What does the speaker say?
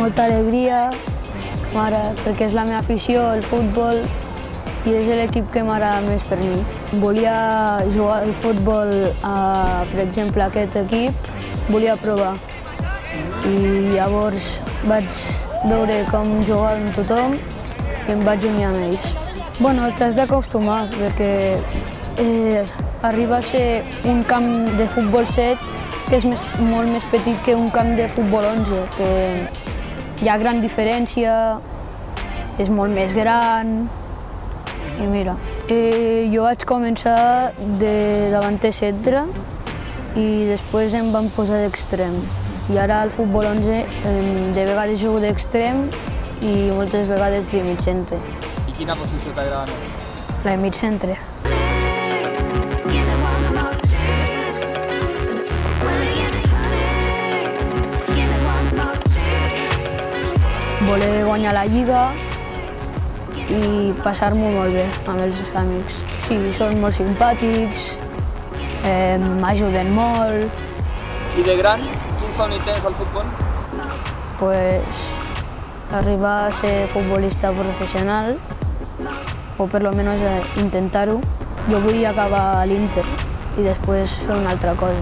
molta alegria, perquè és la meva afició, el futbol, i és l'equip que m'agrada més per mi. Volia jugar al futbol, per exemple, a aquest equip, volia provar. I llavors vaig veure com jugaven tothom i em vaig unir amb ells. Bueno, t'has d'acostumar, perquè arriba a ser un camp de futbol 7 que és molt més petit que un camp de futbol 11, que hi ha gran diferència, és molt més gran. I mira, jo vaig començar de davanter centre i després em van posar d'extrem. I ara al futbol 11 de vegades jugo d'extrem i moltes vegades de mig centre. I quina posició t'agrada més? La de mig centre. Voler guanyar la Lliga i passar-m'ho molt bé amb els amics. Sí, són molt simpàtics, m'ajuden molt. I de gran, quin somni tens al futbol? Pues arribar a ser futbolista professional, o per lo menos intentar-ho. Jo vull acabar a l'Inter i després fer una altra cosa.